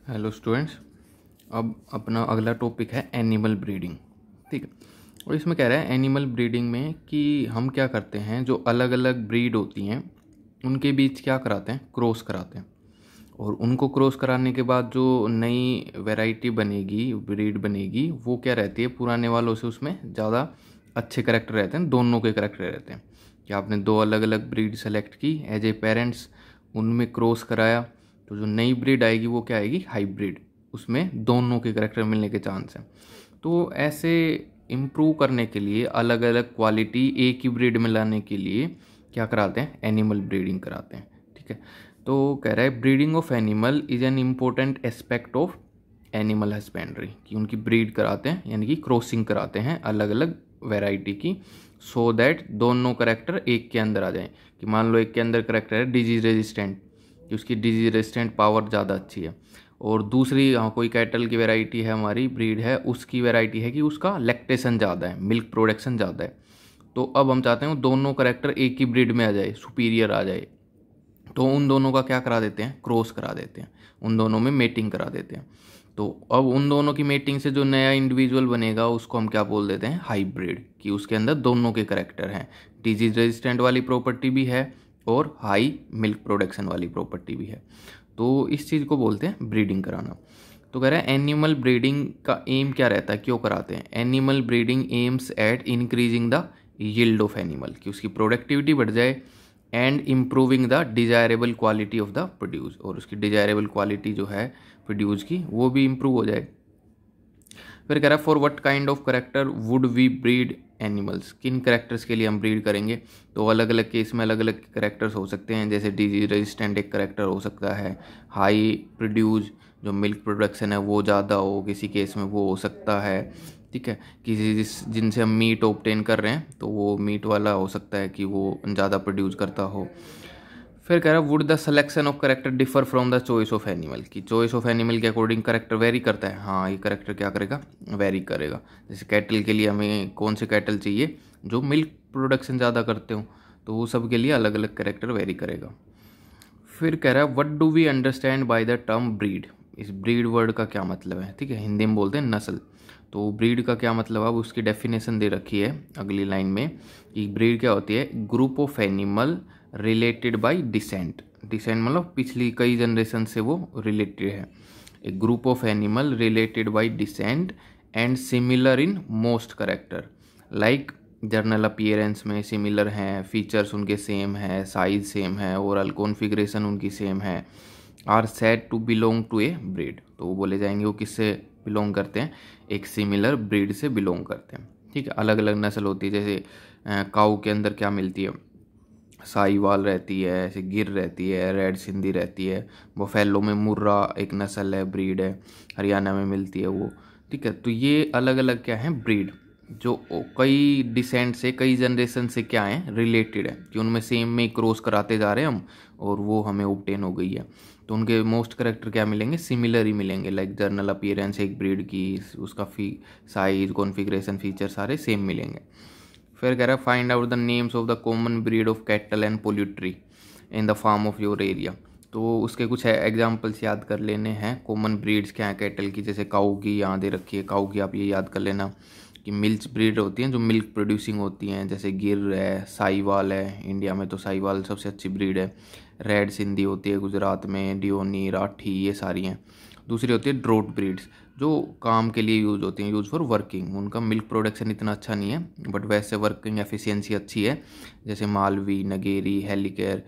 Hello students. अब अपना अगला टॉपिक है एनिमल ब्रीडिंग। ठीक है। और इसमें कह रहा है एनिमल ब्रीडिंग में कि हम क्या करते हैं, जो अलग अलग ब्रीड होती हैं उनके बीच क्या कराते हैं, क्रॉस कराते हैं। और उनको क्रॉस कराने के बाद जो नई वैरायटी बनेगी, ब्रीड बनेगी, वो क्या रहती है, पुराने वालों से उसमें ज़्यादा अच्छे करेक्टर रहते हैं, दोनों के करेक्टर रहते हैं। कि आपने दो अलग अलग ब्रीड सेलेक्ट की एज ए पेरेंट्स, उनमें क्रॉस कराया, तो जो नई ब्रीड आएगी वो क्या आएगी, हाइब्रिड। उसमें दोनों के करेक्टर मिलने के चांस हैं। तो ऐसे इम्प्रूव करने के लिए, अलग अलग क्वालिटी एक ही ब्रीड में लाने के लिए क्या कराते हैं, एनिमल ब्रीडिंग कराते हैं। ठीक है। तो कह रहा है breeding of animal is an important aspect of animal husbandry, कि उनकी ब्रीड कराते हैं यानी कि क्रॉसिंग कराते हैं अलग अलग वैरायटी की, सो दैट दोनों करेक्टर एक के अंदर आ जाएं। कि मान लो एक के अंदर करेक्टर है डिजीज रेजिस्टेंट, कि उसकी डिजीज रेजिस्टेंट पावर ज़्यादा अच्छी है, और दूसरी कोई कैटल की वैरायटी है, हमारी ब्रीड है, उसकी वैरायटी है कि उसका लैक्टेशन ज़्यादा है, मिल्क प्रोडक्शन ज़्यादा है। तो अब हम चाहते हैं दोनों करेक्टर एक ही ब्रीड में आ जाए, सुपीरियर आ जाए। तो उन दोनों का क्या करा देते हैं, क्रॉस करा देते हैं, उन दोनों में मेटिंग करा देते हैं। तो अब उन दोनों की मेटिंग से जो नया इंडिविजुअल बनेगा उसको हम क्या बोल देते हैं, हाइब्रिड। कि उसके अंदर दोनों के करेक्टर हैं, डिजीज रेजिस्टेंट वाली प्रॉपर्टी भी है और हाई मिल्क प्रोडक्शन वाली प्रॉपर्टी भी है। तो इस चीज़ को बोलते हैं ब्रीडिंग कराना। तो कह रहे हैं एनिमल ब्रीडिंग का एम क्या रहता है, क्यों कराते हैं। Animal breeding aims at increasing the yield of animal, कि उसकी प्रोडक्टिविटी बढ़ जाए, and improving the desirable quality of the produce, और उसकी डिजायरेबल क्वालिटी जो है प्रोड्यूस की वो भी इम्प्रूव हो जाए। फिर कह रहा है for what kind of character would we breed animals, किन करेक्टर्स के लिए हम ब्रीड करेंगे। तो अलग अलग केस में अलग अलग करेक्टर्स हो सकते हैं, जैसे डिजीज रेजिस्टेंट एक करेक्टर हो सकता है, हाई प्रोड्यूस जो मिल्क प्रोडक्शन है वो ज़्यादा हो, किसी केस में वो हो सकता है। ठीक है। किसी जिनसे हम मीट ऑब्टेन कर रहे हैं तो वो मीट वाला हो सकता है कि वो ज़्यादा प्रोड्यूस करता हो। फिर कह रहा है would the selection of character differ from the choice of animal, की चॉइस ऑफ एनिमल के अकॉर्डिंग करेक्टर वेरी करता है। हाँ, ये करेक्टर क्या करेगा, वेरी करेगा। जैसे कैटल के लिए हमें कौन से कैटल चाहिए, जो मिल्क प्रोडक्शन ज़्यादा करते हो, तो वो सब के लिए अलग अलग करेक्टर वेरी करेगा। फिर कह रहा है what do we understand by the term breed, इस ब्रीड वर्ड का क्या मतलब है। ठीक है, हिंदी में बोलते हैं नस्ल। तो ब्रीड का क्या मतलब, अब उसकी डेफिनेशन दे रखी है अगली लाइन में, कि ब्रीड क्या होती है, group of animal related by descent. Descent मतलब पिछली कई जनरेशन से वो रिलेटेड है। A group of animal related by descent and similar in most character, like general appearance में सिमिलर हैं, फीचर्स उनके सेम है, साइज सेम है, ओवरऑल कॉन्फ़िगरेशन उनकी सेम है, are said to belong to a breed. तो वो बोले जाएंगे वो किससे बिलोंग करते हैं, एक सिमिलर ब्रीड से बिलोंग करते हैं। ठीक है। अलग अलग नस्ल होती है, जैसे काऊ के अंदर क्या मिलती है, साहीवाल रहती है, ऐसे गिर रहती है, रेड सिंधी रहती है, बफेलो में मुर्रा एक नस्ल है, ब्रीड है, हरियाणा में मिलती है वो। ठीक है। तो ये अलग अलग क्या है, ब्रीड, जो कई डिसेंट से, कई जनरेशन से क्या है, रिलेटेड है, कि उनमें सेम में क्रॉस कराते जा रहे हैं हम, और वो हमें ऑब्टेन हो गई है। तो उनके मोस्ट करेक्टर क्या मिलेंगे, सिमिलर ही मिलेंगे, लाइक जर्नल अपीयरेंस एक ब्रीड की, उसका साइज, कॉन्फ़िगरेशन, फीचर सारे सेम मिलेंगे। फिर कह रहा है find out the names of the common breed of cattle and poultry in the farm of your area. तो उसके कुछ एग्जाम्पल्स याद कर लेने हैं, कॉमन ब्रीड्स क्या है कैटल की, जैसे काऊ की यहाँ दे रखी है, काऊ की आप ये याद कर लेना कि मिल्क ब्रीड होती हैं जो मिल्क प्रोड्यूसिंग होती हैं, जैसे गिर है, साहीवाल है, इंडिया में तो साहीवाल सबसे अच्छी ब्रीड है, रेड सिंधी होती है गुजरात में, डियोनी, राठी, ये सारी हैं। दूसरी होती है ड्रोट ब्रीड्स, जो काम के लिए यूज़ होती हैं, यूज़ फॉर वर्किंग, उनका मिल्क प्रोडक्शन इतना अच्छा नहीं है बट वैसे वर्किंग एफिशिएंसी अच्छी है, जैसे मालवी, नगेरी, हेलिकेयर,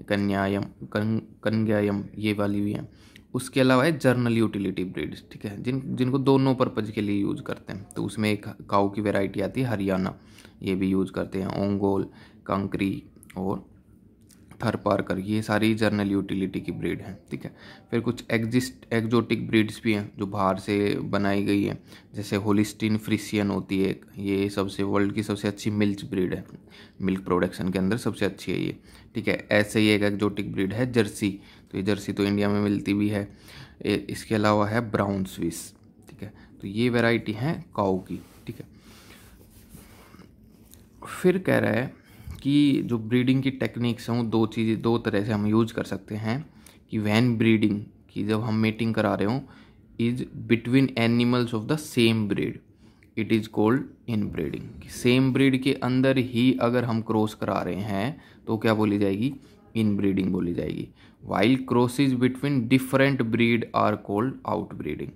कन्यायम, कन्यायम, ये वाली भी हैं। उसके अलावा है जर्नल यूटिलिटी ब्रीड्स। ठीक है, जिनको दोनों पर्पज़ के लिए यूज़ करते हैं। तो उसमें एक काऊ की वैरायटी आती है हरियाणा, ये भी यूज़ करते हैं, ओंगोल, कंकरी और थरपारकर, ये सारी जर्नल यूटिलिटी की ब्रीड हैं। ठीक है। फिर कुछ एग्जोटिक ब्रीड्स भी हैं जो बाहर से बनाई गई हैं, जैसे होलिस्टीन फ्रिशियन होती है एक, ये सबसे वर्ल्ड की सबसे अच्छी मिल्क ब्रीड है, मिल्क प्रोडक्शन के अंदर सबसे अच्छी है ये। ठीक है। ऐसे ही एक एग्जोटिक ब्रीड है जर्सी, तो ये जर्सी तो इंडिया में मिलती भी है। इसके अलावा है ब्राउन स्विस। ठीक है। तो ये वैरायटी है काऊ की। ठीक है। फिर कह रहा है कि जो ब्रीडिंग की टेक्निक्स हैं वो दो तरह से हम यूज कर सकते हैं, कि वैन ब्रीडिंग कि जब हम मेटिंग करा रहे हों is between animals of the same breed, it is called inbreeding. Same breed के अंदर ही अगर हम क्रॉस करा रहे हैं तो क्या बोली जाएगी, इनब्रीडिंग बोली जाएगी। While crosses between different breed are called outbreeding.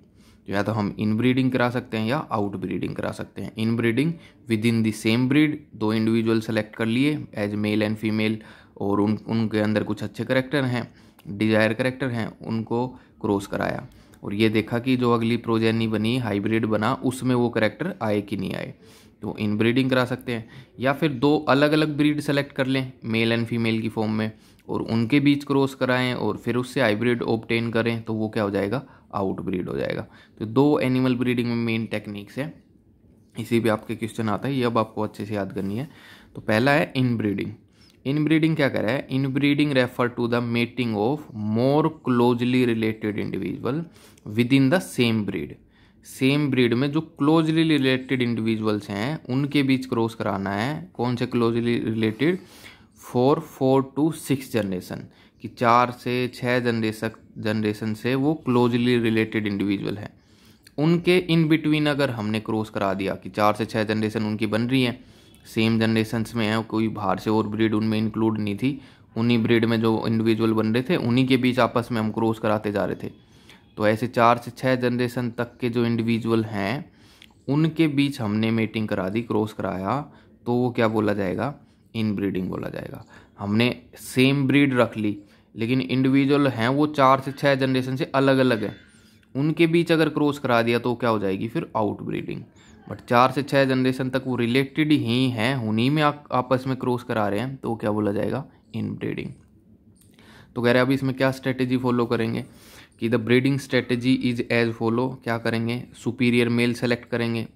या तो हम इनब्रीडिंग करा सकते हैं या आउटब्रीडिंग करा सकते हैं। Inbreeding with in the same breed, दो इंडिविजुअल सेलेक्ट कर लिए एज मेल एंड फीमेल और उनके अंदर कुछ अच्छे करेक्टर हैं, डिजायर करेक्टर हैं, उनको क्रॉस कराया और ये देखा कि जो अगली प्रोजेनी बनी, हाइब्रिड बना, उसमें वो करेक्टर आए कि नहीं आए, तो इनब्रीडिंग करा सकते हैं। या फिर दो अलग अलग ब्रीड सेलेक्ट कर लें मेल एंड फीमेल की फॉर्म में और उनके बीच क्रॉस कराएं और फिर उससे हाइब्रिड ऑब्टेन करें, तो वो क्या हो जाएगा, आउटब्रीड हो जाएगा। तो दो एनिमल ब्रीडिंग में मेन टेक्निक्स है, इसी पे आपके क्वेश्चन आता है, ये अब आपको अच्छे से याद करनी है। तो पहला है इनब्रीडिंग। इनब्रीडिंग क्या कर रहा है, inbreeding refer to the mating of more closely related individual within the same breed. Same breed में जो क्लोजली रिलेटेड इंडिविजुअल्स हैं उनके बीच क्रॉस कराना है। कौन से क्लोजली रिलेटेड, 4 to 6 जनरेशन, कि 4 से 6 जनरेशन से वो क्लोजली रिलेटेड इंडिविजुअल है, उनके इन बिटवीन अगर हमने क्रॉस करा दिया कि 4 से 6 जनरेशन उनकी बन रही है, सेम जनरेशन्स में है, कोई बाहर से और ब्रीड उनमें इंक्लूड नहीं थी, उन्हीं ब्रीड में जो इंडिविजुअल बन रहे थे उन्हीं के बीच आपस में हम क्रॉस कराते जा रहे थे, तो ऐसे 4 से 6 जनरेशन तक के जो इंडिविजुअल हैं उनके बीच हमने मेटिंग करा दी, क्रॉस कराया, तो वो क्या बोला जाएगा, इनब्रीडिंग बोला जाएगा। हमने सेम ब्रीड रख ली लेकिन इंडिविजुअल हैं वो 4 से 6 जनरेशन से अलग अलग हैं, उनके बीच अगर क्रॉस करा दिया तो क्या हो जाएगी फिर आउटब्रीडिंग। बट 4 से 6 जनरेशन तक वो रिलेटेड ही हैं, उन्हीं में आपस में क्रॉस करा रहे हैं, तो क्या बोला जाएगा, इनब्रीडिंग। तो कह रहे हैं अभी इसमें क्या स्ट्रेटेजी फॉलो करेंगे कि the breeding strategy is as follow. क्या करेंगे, सुपीरियर मेल सेलेक्ट करेंगे,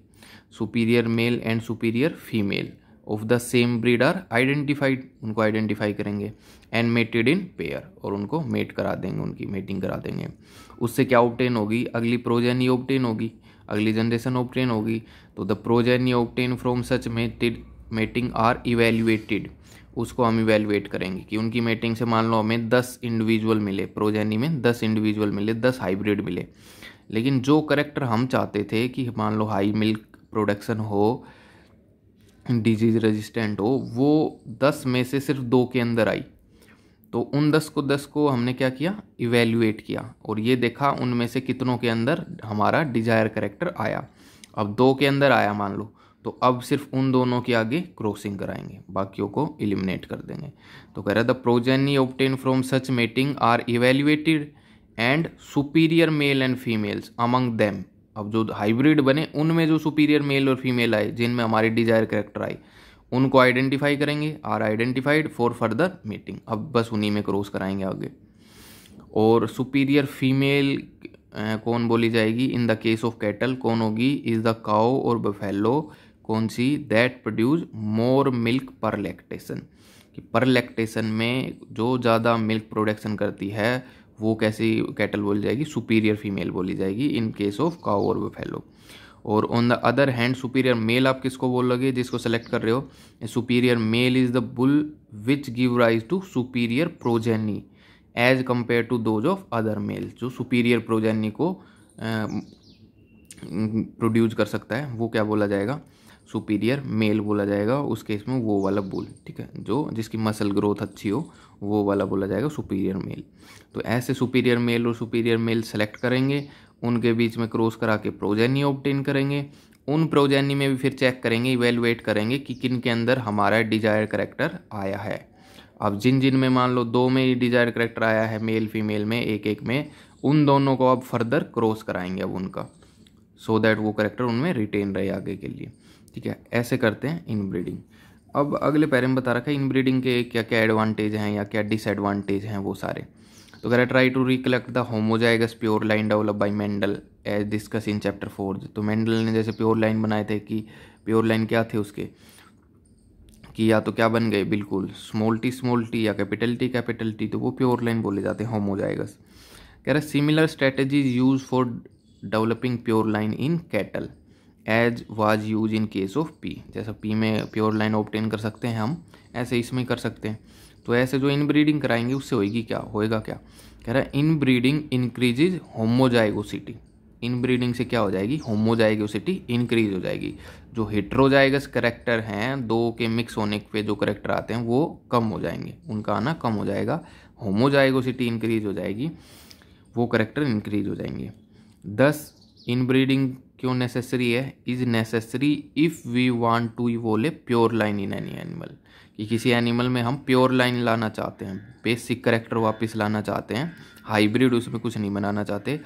superior male and superior female of the same breed are identified, उनको आइडेंटिफाई करेंगे, एंड मेटेड इन पेयर, और उनको मेट करा देंगे, उनकी मेटिंग करा देंगे। उससे क्या ऑब्टेन होगी, अगली प्रोजेनी ऑब्टेन होगी, अगली जनरेशन ऑब्टेन होगी। तो the progeny obtain from such mating are evaluated, उसको हम इवेल्युएट करेंगे कि उनकी मेटिंग से मान लो हमें 10 इंडिविजुअल मिले, प्रोजेनी में 10 इंडिविजुअल मिले, 10 हाइब्रिड मिले, लेकिन जो करेक्टर हम चाहते थे कि मान लो हाई मिल्क प्रोडक्शन हो, डिजीज रेजिस्टेंट हो, वो 10 में से सिर्फ 2 के अंदर आई, तो उन 10 को हमने क्या किया, इवेल्युएट किया और ये देखा उनमें से कितनों के अंदर हमारा डिजायर करेक्टर आया। अब 2 के अंदर आया मान लो, तो अब सिर्फ उन दोनों के आगे क्रॉसिंग कराएंगे, बाकियों को एलिमिनेट कर देंगे। तो कह रहा है the progeny obtain from such mating are evaluated and superior male and females among them. अब जो हाइब्रिड बने उनमें जो सुपीरियर मेल और फीमेल आए, जिनमें हमारे डिजायर करेक्टर आए, उनको आइडेंटिफाई करेंगे, are identified for further meeting, अब बस उन्हीं में क्रॉस कराएंगे आगे। और सुपीरियर फीमेल कौन बोली जाएगी, in the case of cattle कौन होगी, इज द काउ और बफेलो, कौन सी, दैट प्रोड्यूस मोर मिल्क पर लैक्टेशन, कि पर लैक्टेशन में जो ज़्यादा मिल्क प्रोडक्शन करती है वो कैसी कैटल बोली जाएगी, सुपीरियर फीमेल बोली जाएगी इन केस ऑफ काउ और बफेलो। और on the other hand superior male आप किसको बोलोगे, जिसको सेलेक्ट कर रहे हो, superior male is the bull which give rise to superior progeny as compare to those of other male, जो सुपीरियर प्रोजेनी को प्रोड्यूस कर सकता है वो क्या बोला जाएगा, सुपीरियर मेल बोला जाएगा। उस केस में वो वाला बुल, ठीक है, जो जिसकी मसल ग्रोथ अच्छी हो वो वाला बोला जाएगा सुपीरियर मेल। तो ऐसे सुपीरियर मेल और सुपीरियर मेल सेलेक्ट करेंगे, उनके बीच में क्रॉस करा के प्रोजेनी ऑब्टेन करेंगे, उन प्रोजेनी में भी फिर चेक करेंगे, इवेलुएट करेंगे कि किन के अंदर हमारा डिजायर करेक्टर आया है। अब जिन में मान लो 2 में डिजायर करेक्टर आया है, मेल फीमेल में एक में, उन दोनों को अब फर्दर क्रॉस कराएंगे अब उनका, सो दैट वो करेक्टर उनमें रिटेन रहे आगे के लिए, ठीक है। ऐसे करते हैं इनब्रीडिंग। अब अगले पैरे में बता रखा है इनब्रीडिंग के क्या क्या एडवांटेज हैं या क्या डिसएडवांटेज हैं वो सारे। तो कह रहा है try to recollect the homozygous pure line develop by Mendel as discuss in chapter 4। तो मेंडल ने जैसे प्योर लाइन बनाए थे, कि प्योर लाइन क्या थे उसके, कि या तो क्या बन गए बिल्कुल स्मॉल टी या कैपिटल टी, तो वो प्योर लाइन बोले जाते हैं होमोजाइगस। कह रहा है similar strategies use for developing pure line in cattle as was use in case of pea. जैसा पी में प्योर लाइन ऑब्टेन कर सकते हैं हम, ऐसे इसमें कर सकते हैं। तो ऐसे जो इनब्रीडिंग कराएंगे उससे होएगा क्या, कह कह रहा है इन ब्रीडिंग इंक्रीजेज होमोजाइगोसिटी। इन ब्रीडिंग से क्या हो जाएगी, होमोजाइगोसिटी इंक्रीज हो जाएगी। जो हेट्रोजाइगस करेक्टर हैं, दो के मिक्स होने पे जो करेक्टर आते हैं वो कम हो जाएंगे, उनका आना कम हो जाएगा। होमोजाइगोसिटी इंक्रीज हो जाएगी, वो करेक्टर इंक्रीज हो जाएंगे। 10 इन ब्रीडिंग क्यों नेसेसरी है, is necessary if we want to evolve a pure line in any animal, कि किसी एनिमल में हम प्योर लाइन लाना चाहते हैं, बेसिक करेक्टर वापस लाना चाहते हैं, हाइब्रिड उसमें कुछ नहीं बनाना चाहते,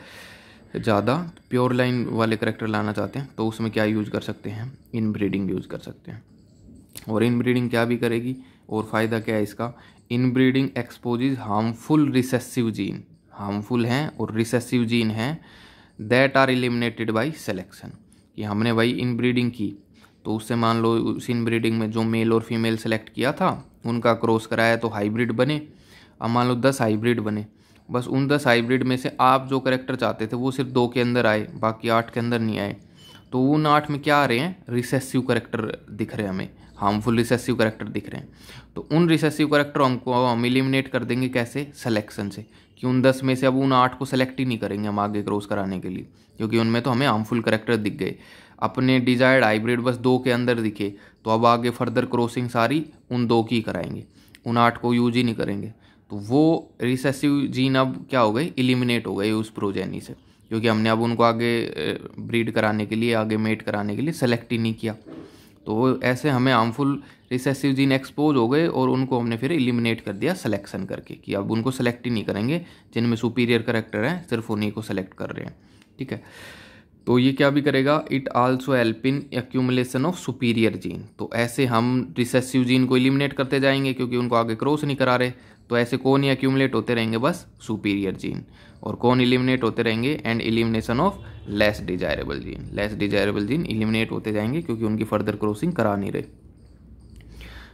ज़्यादा प्योर लाइन वाले करेक्टर लाना चाहते हैं, तो उसमें क्या यूज़ कर सकते हैं, इन ब्रीडिंग यूज़ कर सकते हैं। और इन ब्रीडिंग क्या भी करेगी और फ़ायदा क्या है इसका, inbreeding exposes harmful recessive gene, harmful हैं और रिसेसिव जीन हैं, that are eliminated by selection, कि हमने वही इन ब्रीडिंग की तो उससे मान लो उस इन ब्रीडिंग में जो मेल और फीमेल सेलेक्ट किया था उनका क्रॉस कराया तो हाइब्रिड बने। अब मान लो 10 हाइब्रिड बने, बस उन 10 हाइब्रिड में से आप जो करेक्टर चाहते थे वो सिर्फ 2 के अंदर आए, बाकी 8 के अंदर नहीं आए, तो उन 8 में क्या आ रहे हैं, रिसेसिव करेक्टर दिख रहे हैं हमें, हार्मफुल रिसेसिव करेक्टर दिख रहे हैं। तो उन रिसेसिव करेक्टर हम एलिमिनेट कर देंगे कैसे, सिलेक्शन से, कि उन 10 में से अब उन 8 को सेलेक्ट ही नहीं करेंगे हम आगे क्रॉस कराने के लिए, क्योंकि उनमें तो हमें हार्मफुल करेक्टर दिख गए। अपने डिजायर्ड हाइब्रिड बस 2 के अंदर दिखे, तो अब आगे फर्दर क्रॉसिंग सारी उन 2 की कराएंगे, उन 8 को यूज ही नहीं करेंगे। तो वो रिसेसिव जीन अब क्या हो गए, एलिमिनेट हो गए उस प्रोजेनी से, क्योंकि हमने अब उनको आगे ब्रीड कराने के लिए, आगे मेट कराने के लिए सेलेक्ट ही नहीं किया। तो ऐसे हमें हार्मफुल रिसेसिव जीन एक्सपोज हो गए और उनको हमने फिर एलिमिनेट कर दिया सिलेक्शन करके, कि अब उनको सेलेक्ट ही नहीं करेंगे, जिनमें सुपीरियर करेक्टर हैं सिर्फ उन्हीं को सेलेक्ट कर रहे हैं। ठीक है, तो ये क्या भी करेगा, it also help in accumulation of superior gene. तो ऐसे हम रिसेसिव जीन को एलिमिनेट करते जाएंगे क्योंकि उनको आगे क्रॉस नहीं करा रहे, तो ऐसे कौन ही एक्यूमुलेट होते रहेंगे, बस सुपीरियर जीन, और कौन एलिमिनेट होते रहेंगे, and elimination of less desirable gene, less desirable gene eliminate होते जाएंगे क्योंकि उनकी फर्दर क्रॉसिंग करा नहीं रहे।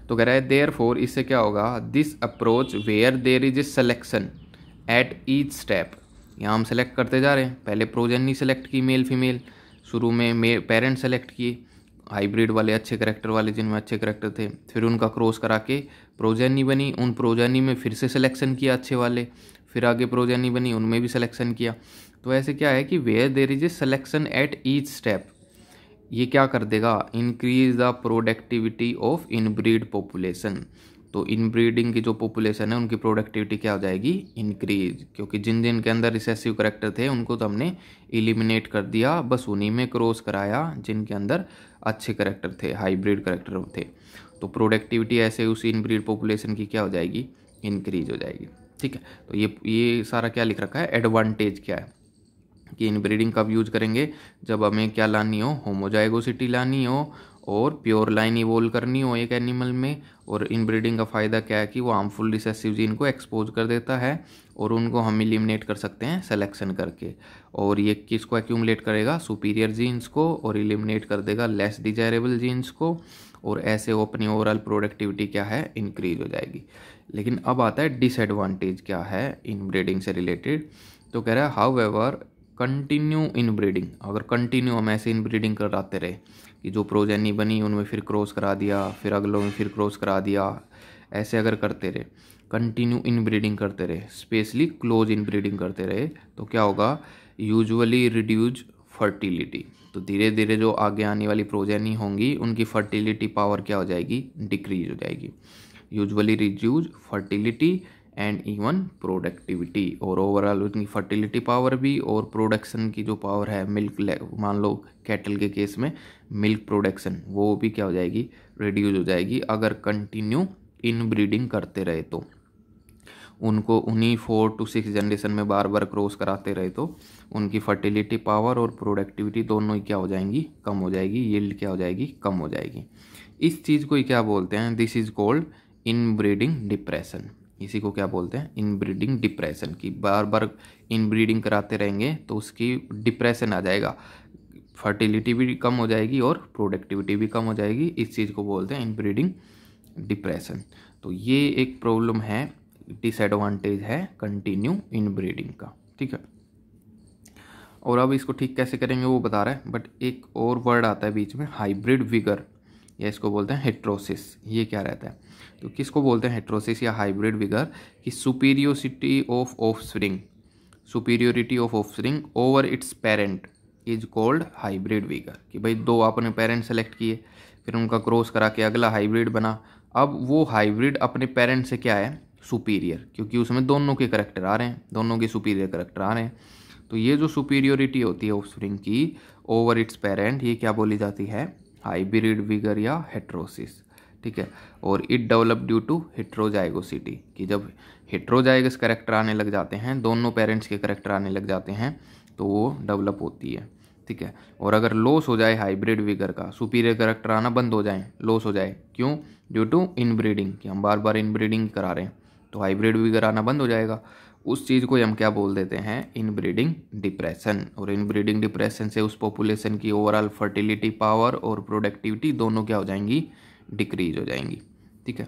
तो कह रहा है देयरफॉर, इससे क्या होगा, this approach where there is a selection at each step, यहाँ हम सेलेक्ट करते जा रहे हैं, पहले प्रोजेनी सेलेक्ट की मेल फीमेल, शुरू में पेरेंट सेलेक्ट किए हाइब्रिड वाले अच्छे करेक्टर वाले जिनमें अच्छे करेक्टर थे, फिर उनका क्रॉस करा के प्रोजेनी बनी, उन प्रोजेनी में फिर से सिलेक्शन किया अच्छे वाले, फिर आगे प्रोजेनी बनी उनमें भी सिलेक्शन किया। तो ऐसे क्या है कि where there is a selection at each step, ये क्या कर देगा, increase the productivity of inbreed population. तो इनब्रीडिंग की जो पॉपुलेशन है उनकी प्रोडक्टिविटी क्या हो जाएगी, इंक्रीज, क्योंकि जिन जिन के अंदर रिसेसिव करेक्टर थे उनको तो हमने एलिमिनेट कर दिया, बस उन्हीं में क्रॉस कराया जिनके अंदर अच्छे करेक्टर थे, हाइब्रिड करेक्टर थे। तो प्रोडक्टिविटी ऐसे उस इनब्रीड पॉपुलेशन की क्या हो जाएगी, इंक्रीज हो जाएगी। ठीक है, तो ये सारा क्या लिख रखा है, एडवांटेज क्या है, कि इनब्रीडिंग कब यूज करेंगे, जब हमें क्या लानी हो, होमोजाइगोसिटी लानी हो और प्योर लाइन इवोल्व करनी हो एक एनिमल में। और इनब्रीडिंग का फ़ायदा क्या है कि वो हार्मफुल रिसेसिव जीन को एक्सपोज कर देता है और उनको हम एलिमिनेट कर सकते हैं सिलेक्शन करके, और ये किसको एक्यूमुलेट करेगा, सुपीरियर जीन्स को, और एलिमिनेट कर देगा लेस डिजायरेबल जीन्स को, और ऐसे वो अपनी ओवरऑल प्रोडक्टिविटी क्या है, इंक्रीज हो जाएगी। लेकिन अब आता है डिसएडवांटेज क्या है इनब्रीडिंग से रिलेटेड। तो कह रहा है हाउ एवर कंटिन्यू इनब्रीडिंग, अगर कंटिन्यू हम ऐसे इनब्रीडिंग कराते रहे कि जो प्रोजेनी बनी उनमें फिर क्रॉस करा दिया, फिर अगलों में फिर क्रॉस करा दिया, ऐसे अगर करते रहे, कंटिन्यू इनब्रीडिंग करते रहे, स्पेशली क्लोज इनब्रीडिंग करते रहे, तो क्या होगा, यूजुअली रिड्यूज फर्टिलिटी। तो धीरे धीरे जो आगे आने वाली प्रोजेनी होंगी उनकी फर्टिलिटी पावर क्या हो जाएगी, डिक्रीज हो जाएगी। Usually reduce fertility and even productivity, और ओवरऑल उनकी फर्टिलिटी पावर भी और प्रोडक्शन की जो पावर है, मिल्क, मान लो कैटल के केस में मिल्क प्रोडक्शन, वो भी क्या हो जाएगी, रिड्यूस हो जाएगी अगर कंटिन्यू इन ब्रीडिंग करते रहे। तो उनको उन्हीं 4 to 6 जनरेशन में बार बार क्रॉस कराते रहे तो उनकी फर्टिलिटी पावर और प्रोडक्टिविटी दोनों ही क्या हो जाएंगी, कम हो जाएगी, यील्ड क्या हो जाएगी, कम हो जाएगी। इस चीज़ को ही क्या बोलते हैं, this is called in breeding depression. इसी को क्या बोलते हैं, इन ब्रीडिंग डिप्रेशन, की बार बार इन ब्रीडिंग कराते रहेंगे तो उसकी डिप्रेशन आ जाएगा, फर्टिलिटी भी कम हो जाएगी और प्रोडक्टिविटी भी कम हो जाएगी। इस चीज़ को बोलते हैं इन ब्रीडिंग डिप्रेशन। तो ये एक प्रॉब्लम है, डिसएडवांटेज है कंटिन्यू इन ब्रीडिंग का। ठीक है, और अब इसको ठीक कैसे करेंगे वो बता रहा है, बट एक और वर्ड आता है बीच में, हाइब्रिड विगर। या इसको बोलते हैं हेट्रोसिस। ये क्या रहता है, तो किसको बोलते हैं हेट्रोसिस या हाइब्रिड विगर, कि superiority of offspring, superiority of offspring over it's parent is called hybrid vigour. कि भाई दो आपने पेरेंट सेलेक्ट किए, फिर उनका क्रॉस करा के अगला हाइब्रिड बना, अब वो हाइब्रिड अपने पेरेंट से क्या है, सुपीरियर, क्योंकि उसमें दोनों के करेक्टर आ रहे हैं, दोनों के सुपीरियर करेक्टर आ रहे हैं। तो ये जो सुपीरियोरिटी होती है ऑफस्प्रिंग की ओवर इट्स पेरेंट, ये क्या बोली जाती है, हाइब्रिड विगर या हेट्रोसिस। ठीक है, और it develop due to heterozygosity, कि जब हेट्रोजाइगस करेक्टर आने लग जाते हैं, दोनों पेरेंट्स के करेक्टर आने लग जाते हैं, तो वो डेवलप होती है। ठीक है, और अगर लॉस हो जाए हाइब्रिड विगर का, सुपीरियर करेक्टर आना बंद हो जाए, लॉस हो जाए, क्यों, ड्यू टू इनब्रीडिंग, कि हम बार बार इनब्रीडिंग करा रहे हैं, तो हाइब्रिड विगर आना बंद हो जाएगा। उस चीज़ को हम क्या बोल देते हैं, इनब्रीडिंग डिप्रेशन। और इनब्रीडिंग डिप्रेशन से उस पॉपुलेशन की ओवरऑल फर्टिलिटी पावर और प्रोडक्टिविटी दोनों क्या हो जाएंगी, डिक्रीज हो जाएंगी। ठीक है।